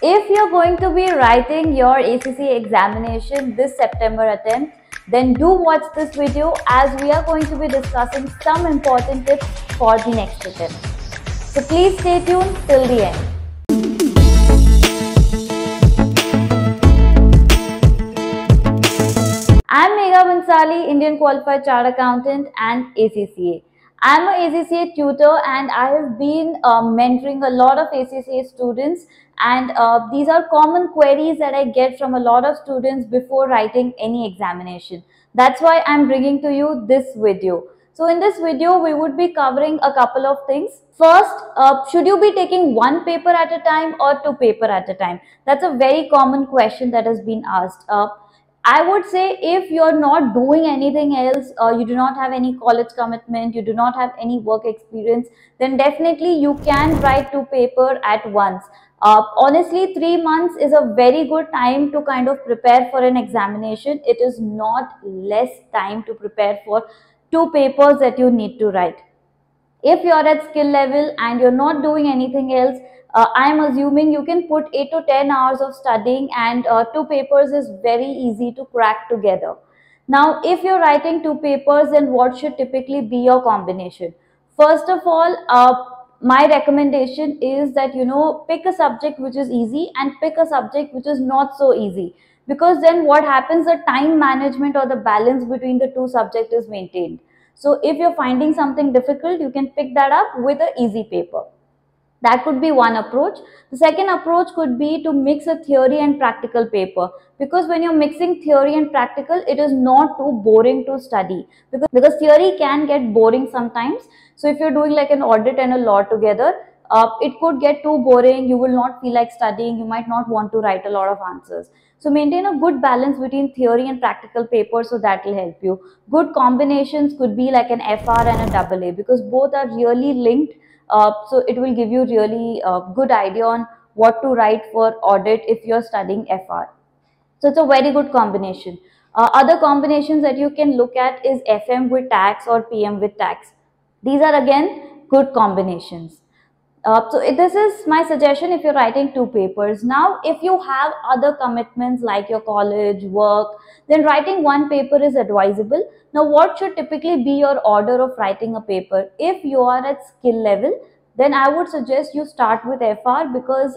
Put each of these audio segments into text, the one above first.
If you're going to be writing your ACCA examination this September attempt, then do watch this video as we are going to be discussing some important tips for the next attempt. So please stay tuned till the end. I'm Megha Bansali, Indian Qualified Chartered Accountant and ACCA. I'm a ACCA tutor and I have been mentoring a lot of ACCA students, and these are common queries that I get from a lot of students before writing any examination. That's why I'm bringing to you this video. So in this video, we would be covering a couple of things. First, should you be taking one paper at a time or two paper at a time? That's a very common question that has been asked. I would say if you're not doing anything else, you do not have any college commitment, you do not have any work experience, then definitely you can write two paper at once. Honestly, 3 months is a very good time to kind of prepare for an examination. It is not less time to prepare for two papers that you need to write. If you're at skill level and you're not doing anything else, I'm assuming you can put 8 to 10 hours of studying, and two papers is very easy to crack together. Now, if you're writing two papers, then what should typically be your combination? First of all, my recommendation is that pick a subject which is easy and pick a subject which is not so easy, because then what happens, the time management or the balance between the two subjects is maintained. So if you're finding something difficult, you can pick that up with an easy paper. That could be one approach. The second approach could be to mix a theory and practical paper, because when you're mixing theory and practical, it is not too boring to study, because theory can get boring sometimes. So if you're doing like an audit and a law together, it could get too boring. You will not feel like studying. You might not want to write a lot of answers. So maintain a good balance between theory and practical paper, so that will help you. Good combinations could be like an FR and a AA, because both are really linked. So it will give you really good idea on what to write for audit if you're studying FR. So it's a very good combination. Other combinations that you can look at is FM with tax or PM with tax. These are again good combinations. This is my suggestion if you're writing two papers. Now, if you have other commitments like your college, work, then writing one paper is advisable. Now, what should typically be your order of writing a paper? If you are at skill level, then I would suggest you start with FR, because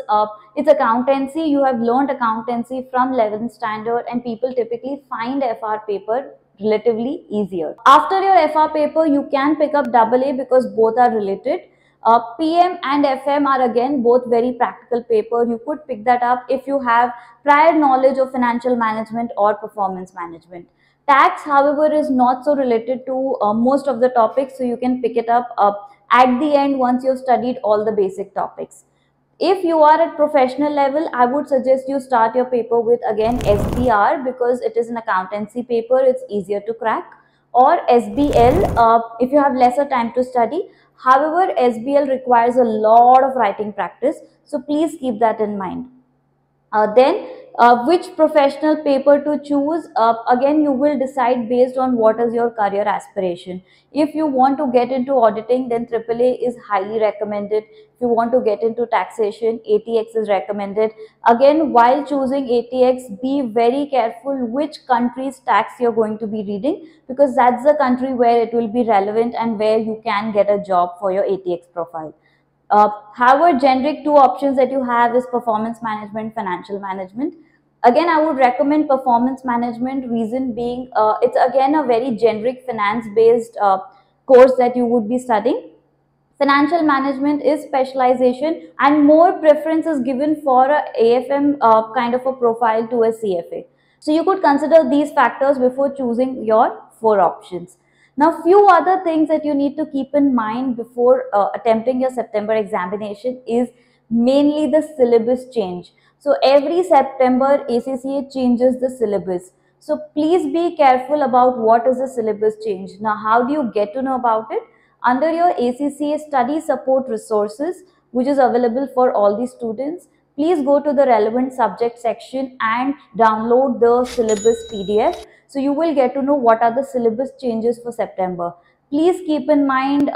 it's accountancy. You have learned accountancy from 11th standard, and people typically find FR paper relatively easier. After your FR paper, you can pick up AA, because both are related. PM and FM are again both very practical paper. You could pick that up if you have prior knowledge of financial management or performance management. Tax, however, is not so related to most of the topics, so you can pick it up at the end once you've studied all the basic topics. If you are at professional level, I would suggest you start your paper with again SBR, because it is an accountancy paper, it's easier to crack, or SBL if you have lesser time to study. However, SBL requires a lot of writing practice, so please keep that in mind. Then which professional paper to choose, again you will decide based on what is your career aspiration. If you want to get into auditing, then AAA is highly recommended. If you want to get into taxation, ATX is recommended. Again, while choosing ATX, be very careful which country's tax you're going to be reading, because that's the country where it will be relevant and where you can get a job for your ATX profile. However, generic two options that you have is performance management, financial management. Again, I would recommend performance management, reason being it's again a very generic finance based course that you would be studying. Financial management is specialization, and more preference is given for a AFM kind of a profile to a CFA. So you could consider these factors before choosing your four options. Now, few other things that you need to keep in mind before attempting your September examination is mainly the syllabus change. So every September, ACCA changes the syllabus. So please be careful about what is the syllabus change. Now, how do you get to know about it? Under your ACCA study support resources, which is available for all the students, please go to the relevant subject section and download the syllabus PDF. So you will get to know what are the syllabus changes for September. Please keep in mind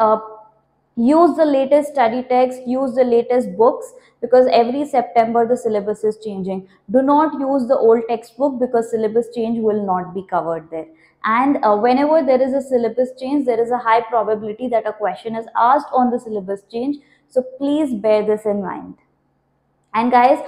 use the latest study text, use the latest books, because every September the syllabus is changing. Do not use the old textbook, because syllabus change will not be covered there. And whenever there is a syllabus change, there is a high probability that a question is asked on the syllabus change. So please bear this in mind. And guys,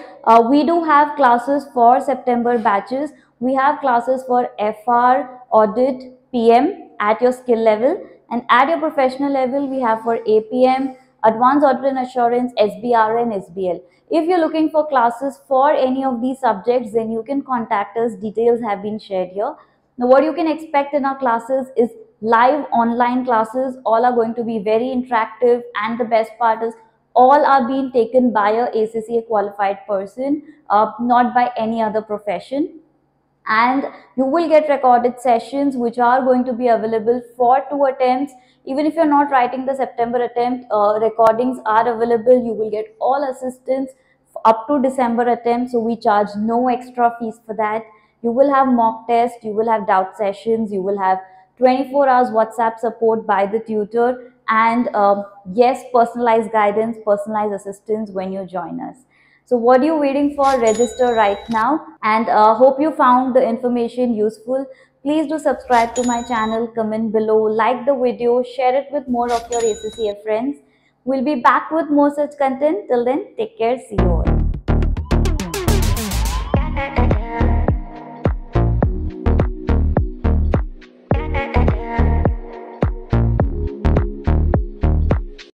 we do have classes for September batches. We have classes for FR, audit, PM at your skill level, and at your professional level, we have for APM, advanced audit and assurance, SBR and SBL. If you're looking for classes for any of these subjects, then you can contact us. Details have been shared here. Now, what you can expect in our classes is live online classes. All are going to be very interactive, and the best part is all are being taken by a ACCA qualified person, not by any other profession. And you will get recorded sessions which are going to be available for 2 attempts. Even if you're not writing the September attempt, recordings are available. You will get all assistance up to December attempt, so we charge no extra fees for that. You will have mock test, you will have doubt sessions, you will have 24 hours WhatsApp support by the tutor, and yes, personalized guidance, personalized assistance when you join us. So what are you waiting for? Register right now, and hope you found the information useful. Please do subscribe to my channel, comment below, like the video, share it with more of your ACCA friends. We'll be back with more such content. Till then, take care. See you all.